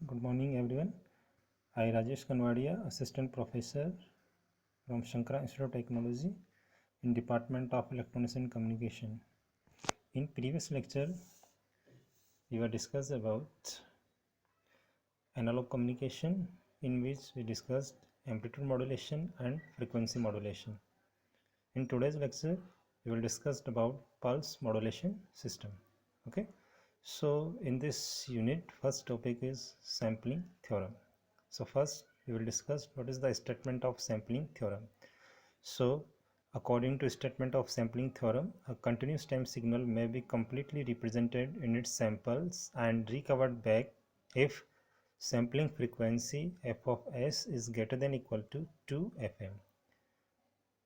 Good morning, everyone. I, Rajesh Kanwadia, Assistant Professor from Shankara Institute of Technology in Department of Electronics and Communication. In previous lecture, we were discussed about analog communication, in which we discussed amplitude modulation and frequency modulation. In today's lecture, we will discuss about pulse modulation system. Okay. So in this unit, first topic is sampling theorem. So first we will discuss what is the statement of sampling theorem. So according to statement of sampling theorem, a continuous time signal may be completely represented in its samples and recovered back if sampling frequency f of s is greater than equal to 2 fm.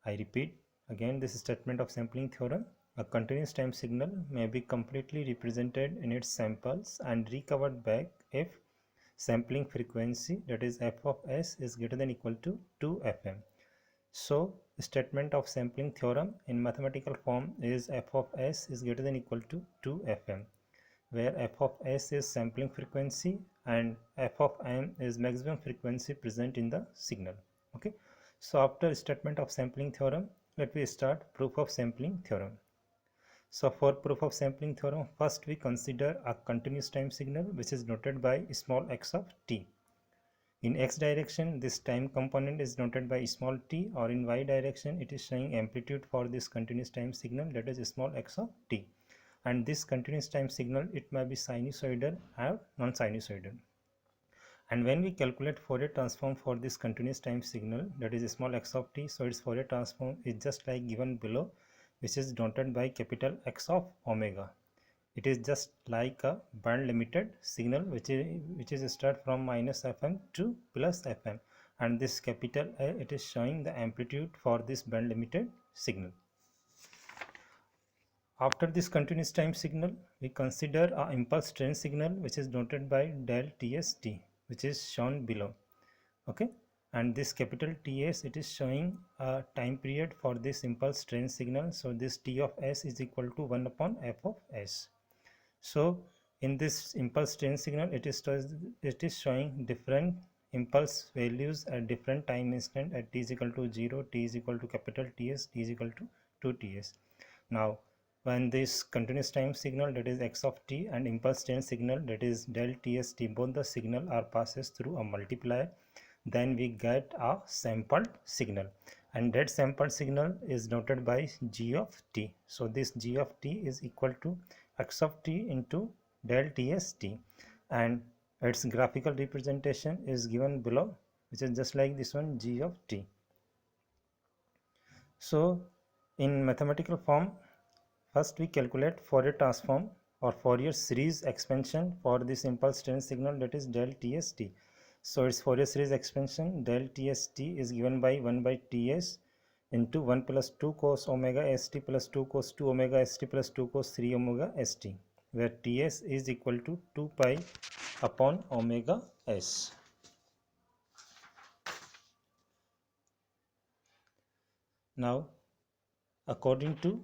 I repeat again this statement of sampling theorem. A continuous time signal may be completely represented in its samples and recovered back if sampling frequency, that is f of s, is greater than equal to 2 fm. So statement of sampling theorem in mathematical form is f of s is greater than equal to 2 fm, where f of s is sampling frequency and f of m is maximum frequency present in the signal. Okay, so after statement of sampling theorem, let me start proof of sampling theorem. So for proof of sampling theorem, first we consider a continuous time signal which is noted by small x of t. In x direction, this time component is noted by small t, or in y direction it is showing amplitude for this continuous time signal, that is small x of t. And this continuous time signal, it may be sinusoidal or non-sinusoidal. And when we calculate Fourier transform for this continuous time signal, that is small x of t, so its Fourier transform is just like given below, which is denoted by capital X of omega. It is just like a band limited signal which is start from minus fm to plus fm, and this capital A, it is showing the amplitude for this band limited signal. After this continuous time signal, we consider a impulse train signal which is noted by del TST, which is shown below. Okay, and this capital TS, it is showing a time period for this impulse train signal. So this T of S is equal to 1 upon f of S. So in this impulse train signal, it is showing different impulse values at different time instant at t is equal to 0, t is equal to capital TS, t is equal to 2ts. Now when this continuous time signal, that is x of t, and impulse train signal, that is del tst, both the signal are passes through a multiplier, then we get a sampled signal, and that sampled signal is noted by g of t. So this g of t is equal to x of t into del tst, and its graphical representation is given below, which is just like this one, g of t. So in mathematical form, first we calculate Fourier transform or Fourier series expansion for this impulse train signal, that is del tst. So its Fourier series expansion del tst is given by 1 by ts into 1 plus 2 cos omega st plus 2 cos 2 omega st plus 2 cos 3 omega st, where ts is equal to 2 pi upon omega s. Now according to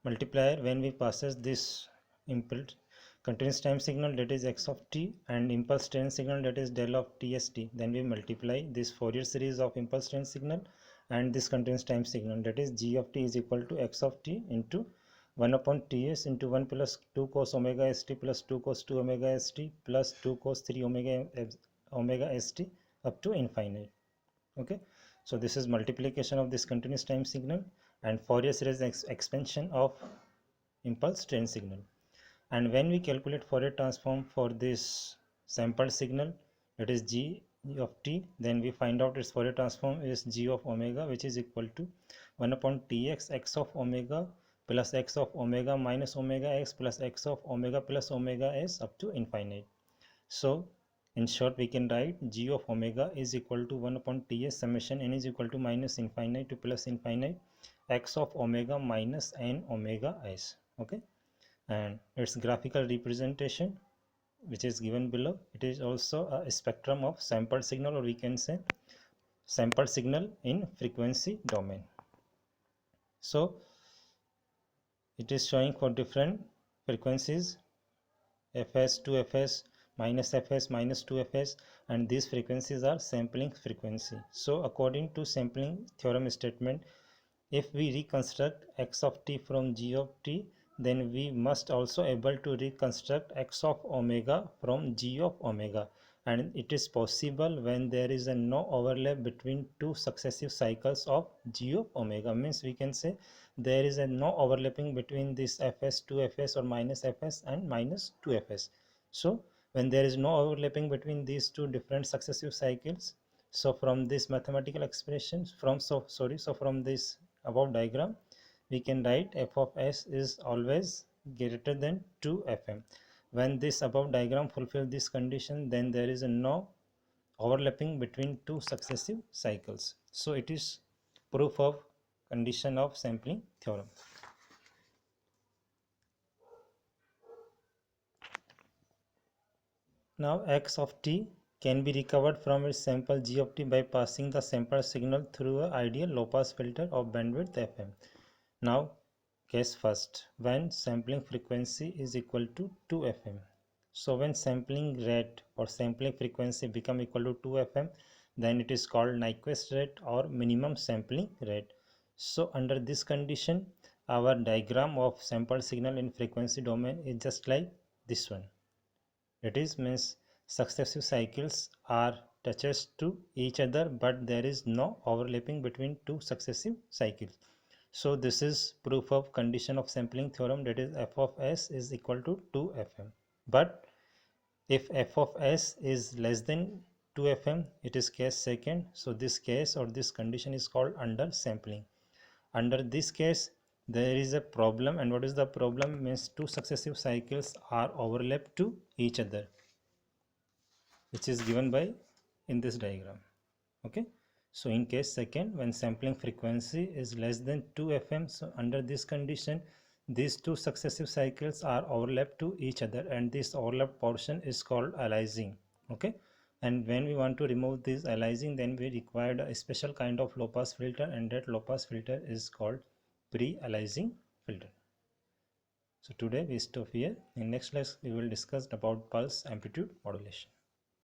multiplier, when we passes this impulse continuous time signal, that is x of t, and impulse train signal, that is del of tst, then we multiply this Fourier series of impulse train signal and this continuous time signal, that is g of t is equal to x of t into 1 upon ts into 1 plus 2 cos omega st plus 2 cos 2 omega st plus 2 cos 3 omega st up to infinite. Okay, so this is multiplication of this continuous time signal and Fourier series expansion of impulse train signal. And when we calculate Fourier transform for this sampled signal, that is g of t, then we find out its Fourier transform is g of omega, which is equal to 1 upon tx x of omega plus x of omega minus omega x plus x of omega plus omega s up to infinite. So in short, we can write g of omega is equal to 1 upon ts summation n is equal to minus infinite to plus infinite x of omega minus n omega s. Okay, and its graphical representation, which is given below, it is also a spectrum of sampled signal, or we can say sampled signal in frequency domain. So it is showing for different frequencies, fs to fs minus fs, minus 2fs, and these frequencies are sampling frequency. So according to sampling theorem statement, if we reconstruct x of t from g of t, then we must also able to reconstruct x of omega from g of omega, and it is possible when there is a no overlap between two successive cycles of g of omega. Means we can say there is a no overlapping between this fs, 2fs or minus fs and minus 2fs. So when there is no overlapping between these two different successive cycles, so from this mathematical expression, from this above diagram, we can write f of s is always greater than 2fm. When this above diagram fulfills this condition, then there is a no overlapping between two successive cycles. So it is proof of condition of sampling theorem. Now x of t can be recovered from its sample g of t by passing the sample signal through an ideal low pass filter of bandwidth fm. Now guess first, when sampling frequency is equal to 2fm. So when sampling rate or sampling frequency become equal to 2fm, then it is called Nyquist rate or minimum sampling rate. So under this condition, our diagram of sample signal in frequency domain is just like this one. It is means successive cycles are attached to each other, but there is no overlapping between two successive cycles. So this is proof of condition of sampling theorem, that is f of s is equal to 2fm. But if f of s is less than 2fm, it is case second. So this case or this condition is called undersampling. Under this case, there is a problem, and what is the problem? Means two successive cycles are overlapped to each other, which is given by in this diagram. Okay, so in case second, when sampling frequency is less than 2fm, so under this condition these two successive cycles are overlapped to each other, and this overlap portion is called aliasing. Okay, and when we want to remove this aliasing, then we required a special kind of low pass filter, and that low pass filter is called pre-aliasing filter. So today we stop here. In next class we will discuss about pulse amplitude modulation.